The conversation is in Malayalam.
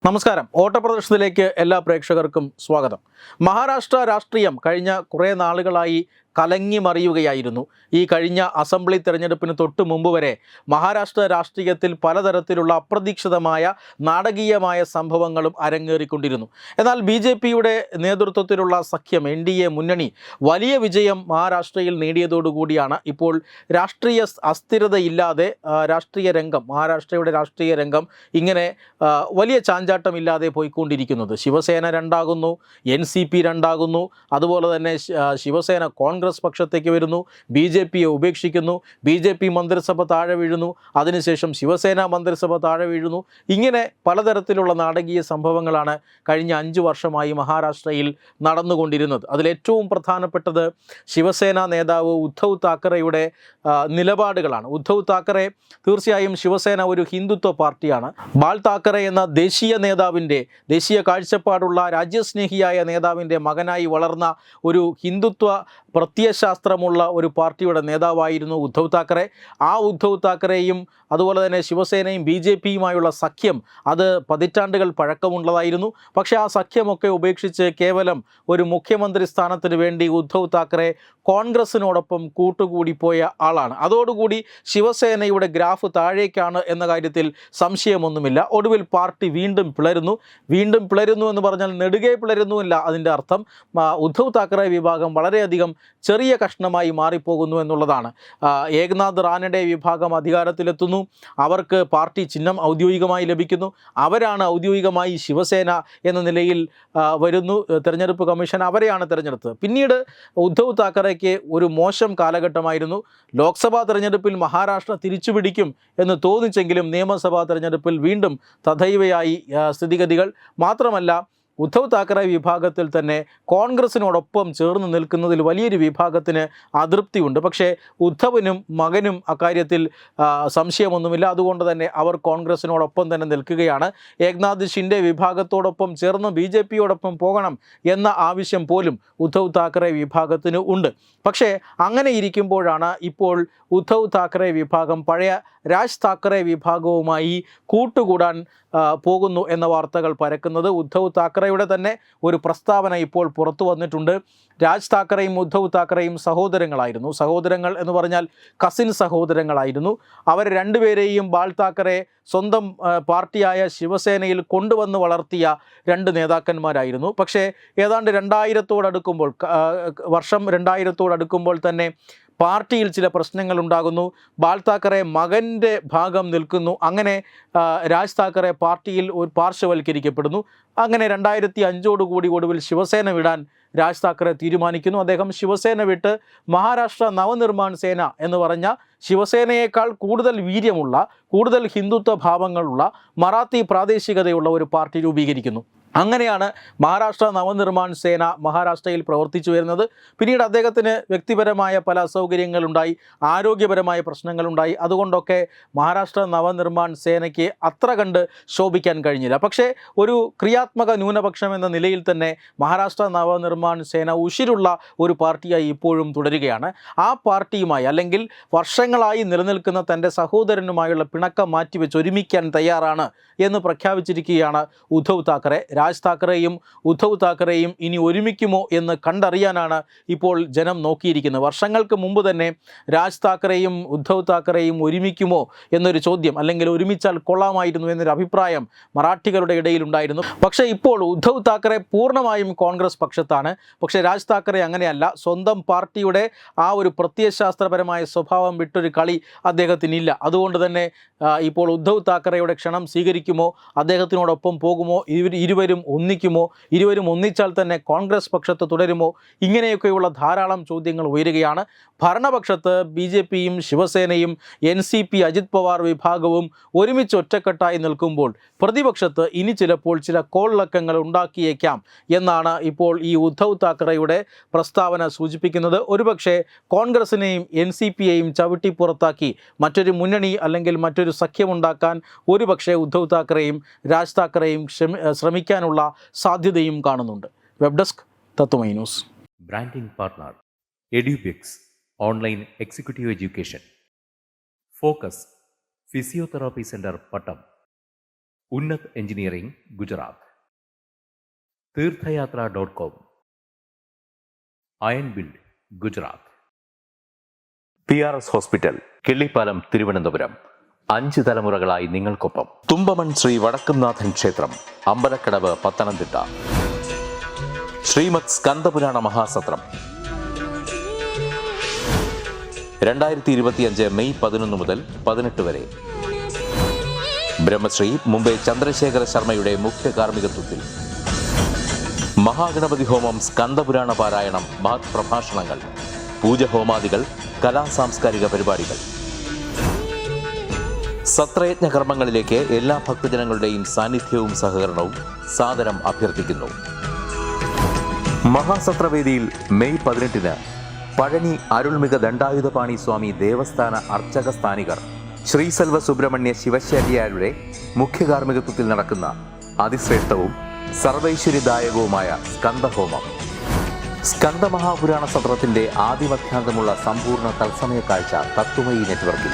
നമസ്കാരം. ഓട്ടപ്രദർശനത്തിലേക്ക് എല്ലാ പ്രേക്ഷകർക്കും സ്വാഗതം. മഹാരാഷ്ട്ര രാഷ്ട്രീയം കഴിഞ്ഞ കുറേ നാളുകളായി കലങ്ങി മറിയുകയായിരുന്നു. ഈ കഴിഞ്ഞ അസംബ്ലി തെരഞ്ഞെടുപ്പിന് തൊട്ട് മുമ്പ് വരെ മഹാരാഷ്ട്ര രാഷ്ട്രീയത്തിൽ പലതരത്തിലുള്ള അപ്രതീക്ഷിതമായ നാടകീയമായ സംഭവങ്ങളും അരങ്ങേറിക്കൊണ്ടിരുന്നു. എന്നാൽ BJPയുടെ നേതൃത്വത്തിലുള്ള സഖ്യം NDA മുന്നണി വലിയ വിജയം മഹാരാഷ്ട്രയിൽ നേടിയതോടുകൂടിയാണ് ഇപ്പോൾ രാഷ്ട്രീയ അസ്ഥിരതയില്ലാതെ മഹാരാഷ്ട്രയുടെ രാഷ്ട്രീയ രംഗം ഇങ്ങനെ വലിയ ചാഞ്ചാട്ടമില്ലാതെ പോയിക്കൊണ്ടിരിക്കുന്നത്. ശിവസേന രണ്ടാകുന്നു, NCP രണ്ടാകുന്നു, അതുപോലെ തന്നെ ശിവസേന കോൺഗ്രസ് പക്ഷത്തേക്ക് വരുന്നു, BJPയെ ഉപേക്ഷിക്കുന്നു, BJP മന്ത്രിസഭ താഴെ വീഴുന്നു, അതിനുശേഷം ശിവസേന മന്ത്രിസഭ താഴെ വീഴുന്നു. ഇങ്ങനെ പലതരത്തിലുള്ള നാടകീയ സംഭവങ്ങളാണ് കഴിഞ്ഞ 5 വർഷമായി മഹാരാഷ്ട്രയിൽ നടന്നുകൊണ്ടിരുന്നത്. അതിലേറ്റവും പ്രധാനപ്പെട്ടത് ശിവസേന നേതാവ് ഉദ്ധവ് താക്കറെയുടെ നിലപാടുകളാണ്. ഉദ്ധവ് താക്കറെ തീർച്ചയായും ശിവസേന ഒരു ഹിന്ദുത്വ പാർട്ടിയാണ്. ബാൽ താക്കറെ എന്ന ദേശീയ കാഴ്ചപ്പാടുള്ള രാജ്യസ്നേഹിയായ നേതാവിൻ്റെ മകനായി വളർന്ന ഒരു ഹിന്ദുത്വ പ്രത്യയശാസ്ത്രമുള്ള ഒരു പാർട്ടിയുടെ നേതാവായിരുന്നു ഉദ്ധവ് താക്കറെ. ആ ഉദ്ധവ് താക്കറെയും അതുപോലെ തന്നെ ശിവസേനയും BJPയുമായുള്ള സഖ്യം അത് പതിറ്റാണ്ടുകൾ പഴക്കമുള്ളതായിരുന്നു. പക്ഷേ ആ സഖ്യമൊക്കെ ഉപേക്ഷിച്ച് കേവലം ഒരു മുഖ്യമന്ത്രി സ്ഥാനത്തിന് വേണ്ടി ഉദ്ധവ് താക്കറെ കോൺഗ്രസിനോടൊപ്പം കൂട്ടുകൂടിപ്പോയ ആളാണ്. അതോടുകൂടി ശിവസേനയുടെ ഗ്രാഫ് താഴേക്കാണ് എന്ന കാര്യത്തിൽ സംശയമൊന്നുമില്ല. ഒടുവിൽ പാർട്ടി വീണ്ടും പിളരുന്നു എന്ന് പറഞ്ഞാൽ നെടുകെ പിളരുന്നുമില്ല. അതിൻ്റെ അർത്ഥം ഉദ്ധവ് താക്കറെ വിഭാഗം വളരെയധികം ചെറിയ കഷ്ണമായി മാറിപ്പോകുന്നു എന്നുള്ളതാണ്. ഏകനാഥ് റാനഡെ വിഭാഗം അധികാരത്തിലെത്തുന്നു. അവർക്ക് പാർട്ടി ചിഹ്നം ഔദ്യോഗികമായി ലഭിക്കുന്നു. അവരാണ് ഔദ്യോഗികമായി ശിവസേന എന്ന നിലയിൽ വരുന്നു. തെരഞ്ഞെടുപ്പ് കമ്മീഷൻ അവരെയാണ് തിരഞ്ഞെടുത്തത്. പിന്നീട് ഉദ്ധവ് താക്കറെക്ക് ഒരു മോശം കാലഘട്ടമായിരുന്നു. ലോക്സഭാ തെരഞ്ഞെടുപ്പിൽ മഹാരാഷ്ട്ര തിരിച്ചുപിടിക്കും എന്ന് തോന്നിച്ചെങ്കിലും നിയമസഭാ തെരഞ്ഞെടുപ്പിൽ വീണ്ടും തഥൈവയായി സ്ഥിതിഗതികൾ. മാത്രമല്ല, ഉദ്ധവ് താക്കറെ വിഭാഗത്തിൽ തന്നെ കോൺഗ്രസിനോടൊപ്പം ചേർന്ന് നിൽക്കുന്നതിൽ വലിയൊരു വിഭാഗത്തിന് അതൃപ്തിയുണ്ട്. പക്ഷേ ഉദ്ധവിനും മകനും അക്കാര്യത്തിൽ സംശയമൊന്നുമില്ല. അതുകൊണ്ട് തന്നെ അവർ കോൺഗ്രസിനോടൊപ്പം തന്നെ നിൽക്കുകയാണ്. ഏകനാഥ് ഷിൻഡെ വിഭാഗത്തോടൊപ്പം ചേർന്ന് BJPയോടൊപ്പം പോകണം എന്ന ആവശ്യം പോലും ഉദ്ധവ് താക്കറെ വിഭാഗത്തിന് ഉണ്ട്. പക്ഷേ അങ്ങനെ ഇരിക്കുമ്പോഴാണ് ഇപ്പോൾ ഉദ്ധവ് താക്കറെ വിഭാഗം പഴയ രാജ് താക്കറെ വിഭാഗവുമായി കൂട്ടുകൂടാൻ പോകുന്നു എന്ന വാർത്തകൾ പരക്കുന്നത്. ഉദ്ധവ് താക്കറെയുടെ തന്നെ ഒരു പ്രസ്താവന ഇപ്പോൾ പുറത്തു വന്നിട്ടുണ്ട്. രാജ് താക്കറെയും ഉദ്ധവ് താക്കറെയും സഹോദരങ്ങൾ എന്ന് പറഞ്ഞാൽ കസിൻ സഹോദരങ്ങളായിരുന്നു. അവർ രണ്ടുപേരെയും ബാൽ താക്കറെ സ്വന്തം പാർട്ടിയായ ശിവസേനയിൽ കൊണ്ടുവന്ന് വളർത്തിയ 2 നേതാക്കന്മാരായിരുന്നു. പക്ഷേ ഏതാണ്ട് 2000 തന്നെ പാർട്ടിയിൽ ചില പ്രശ്നങ്ങൾ ഉണ്ടാകുന്നു. ബാൽ താക്കറെ മകൻ്റെ ഭാഗം നിൽക്കുന്നു. അങ്ങനെ രാജ് താക്കറെ പാർട്ടിയിൽ ഒരു പാർശ്വവൽക്കരിക്കപ്പെടുന്നു. അങ്ങനെ 2005 ഒടുവിൽ ശിവസേന വിടാൻ രാജ് താക്കറെ തീരുമാനിക്കുന്നു. അദ്ദേഹം ശിവസേന വിട്ട് മഹാരാഷ്ട്ര നവനിർമ്മാൺ സേന എന്ന് പറഞ്ഞ ശിവസേനയേക്കാൾ കൂടുതൽ വീര്യമുള്ള, കൂടുതൽ ഹിന്ദുത്വ ഭാവങ്ങളുള്ള, മറാത്തി പ്രാദേശികതയുള്ള ഒരു പാർട്ടി രൂപീകരിക്കുന്നു. അങ്ങനെയാണ് മഹാരാഷ്ട്ര നവനിർമ്മാൺ സേന മഹാരാഷ്ട്രയിൽ പ്രവർത്തിച്ചു വരുന്നത്. പിന്നീട് അദ്ദേഹത്തിന് വ്യക്തിപരമായ പല അസൗകര്യങ്ങളുണ്ടായി, ആരോഗ്യപരമായ പ്രശ്നങ്ങളുണ്ടായി. അതുകൊണ്ടൊക്കെ മഹാരാഷ്ട്ര നവനിർമ്മാൺ സേനയ്ക്ക് അത്ര കണ്ട് ശോഭിക്കാൻ കഴിഞ്ഞില്ല. പക്ഷേ ഒരു ക്രിയാത്മക ന്യൂനപക്ഷം എന്ന നിലയിൽ തന്നെ മഹാരാഷ്ട്ര നവനിർമ്മാൺ സേന ഉശിരുള്ള ഒരു പാർട്ടിയായി ഇപ്പോഴും തുടരുകയാണ്. ആ പാർട്ടിയുമായി, അല്ലെങ്കിൽ വർഷങ്ങളായി നിലനിൽക്കുന്ന തൻ്റെ സഹോദരനുമായുള്ള പിണക്കം മാറ്റിവെച്ച് ഒരുമിക്കാൻ തയ്യാറാണ് എന്ന് പ്രഖ്യാപിച്ചിരിക്കുകയാണ് ഉദ്ധവ് താക്കറെ. രാജ് താക്കറെയും ഉദ്ധവ് താക്കറെയും ഇനി ഒരുമിക്കുമോ എന്ന് കണ്ടറിയാനാണ് ഇപ്പോൾ ജനം നോക്കിയിരിക്കുന്നത്. വർഷങ്ങൾക്ക് മുമ്പ് തന്നെ രാജ് താക്കറെയും ഉദ്ധവ് താക്കറെയും ഒരുമിക്കുമോ എന്നൊരു ചോദ്യം, അല്ലെങ്കിൽ ഒരുമിച്ചാൽ കൊള്ളാമായിരുന്നു എന്നൊരു അഭിപ്രായം മറാഠികളുടെ ഇടയിലുണ്ടായിരുന്നു. പക്ഷേ ഇപ്പോൾ ഉദ്ധവ് താക്കറെ പൂർണ്ണമായും കോൺഗ്രസ് പക്ഷത്താണ്. പക്ഷേ രാജ് താക്കറെ അങ്ങനെയല്ല. സ്വന്തം പാർട്ടിയുടെ ആ ഒരു പ്രത്യയശാസ്ത്രപരമായ സ്വഭാവം വിട്ടൊരു കളി അദ്ദേഹത്തിനില്ല. അതുകൊണ്ട് തന്നെ ഇപ്പോൾ ഉദ്ധവ് താക്കറെയുടെ ക്ഷണം സ്വീകരിക്കുമോ, അദ്ദേഹത്തിനോടൊപ്പം പോകുമോ, ഇരുവരും ഒന്നിക്കുമോ, ഇരുവരും ഒന്നിച്ചാൽ തന്നെ കോൺഗ്രസ് പക്ഷത്ത് തുടരുമോ, ഇങ്ങനെയൊക്കെയുള്ള ധാരാളം ചോദ്യങ്ങൾ ഉയരുകയാണ്. ഭരണപക്ഷത്ത് BJPയും ശിവസേനയും NCP അജിത് പവാർ വിഭാഗവും ഒരുമിച്ച് ഒറ്റക്കെട്ടായി നിൽക്കുമ്പോൾ പ്രതിപക്ഷത്ത് ഇനി ചിലപ്പോൾ ചില കോളിളക്കങ്ങൾ ഉണ്ടാക്കിയേക്കാം എന്നാണ് ഇപ്പോൾ ഈ ഉദ്ധവ് താക്കറെയുടെ പ്രസ്താവന സൂചിപ്പിക്കുന്നത്. ഒരുപക്ഷെ കോൺഗ്രസിനെയും NCPയെയും ചവിട്ടി പുറത്താക്കി മറ്റൊരു മുന്നണി അല്ലെങ്കിൽ മറ്റൊരു സഖ്യമുണ്ടാക്കാൻ ഒരുപക്ഷെ ഉദ്ധവ് താക്കറെയും രാജ് താക്കറെയും ശ്രമിക്കാനുള്ള സാധ്യതയും കാണുന്നുണ്ട്. Web desk Tatwamayi news. Branding partner Edubix online executive education. Focus physiotherapy centre Pattom. Unnath engineering, Gujarat. തീർത്ഥയാത്ര.com, iron build, Gujarat. PRS hospital, Killipalam, Thiruvananthapuram. 5 തലമുറകളായി നിങ്ങൾക്കൊപ്പം. തുമ്പമൺ ശ്രീ വടക്കുംനാഥൻ ക്ഷേത്രം, അമ്പലക്കടവ്, പത്തനംതിട്ട. ശ്രീമദ് സ്കന്ദപുരാണ മഹാസത്രം 2025 മെയ് 11 മുതൽ 18 വരെ. ബ്രഹ്മശ്രീ മുംബൈ ചന്ദ്രശേഖര ശർമ്മയുടെ മുഖ്യ കാർമ്മികത്വത്തിൽ മഹാഗണപതി ഹോമം, സ്കന്ദപുരാണ പാരായണം, മഹത് പ്രഭാഷണങ്ങൾ, പൂജഹോമാദികൾ, കലാസാംസ്കാരിക പരിപാടികൾ. സത്രയജ്ഞ കർമ്മങ്ങളിലേക്ക് എല്ലാ ഭക്തജനങ്ങളുടെയും സാന്നിധ്യവും സഹകരണവും സാദരം അഭ്യർത്ഥിക്കുന്നു. മഹാസത്രവേദിയിൽ മെയ് 18 പഴനി അരുൾമിക ദണ്ഡായുധപാണി സ്വാമി ദേവസ്ഥാന അർച്ചക സ്ഥാനികർ ശ്രീസെൽവ സുബ്രഹ്മണ്യ ശിവശാരിയാരുടെ മുഖ്യ കാർമ്മികത്വത്തിൽ നടക്കുന്ന അതിശ്രേഷ്ഠവും സർവൈശ്വര്യദായകവുമായ സ്കന്ദഹോമം. സ്കന്ദമഹാപുരാണ സത്രത്തിന്റെ ആദിമധ്യാന്തമുള്ള സമ്പൂർണ്ണ തത്സമയ കാഴ്ച തത്വമയി നെറ്റ്വർക്കിൽ.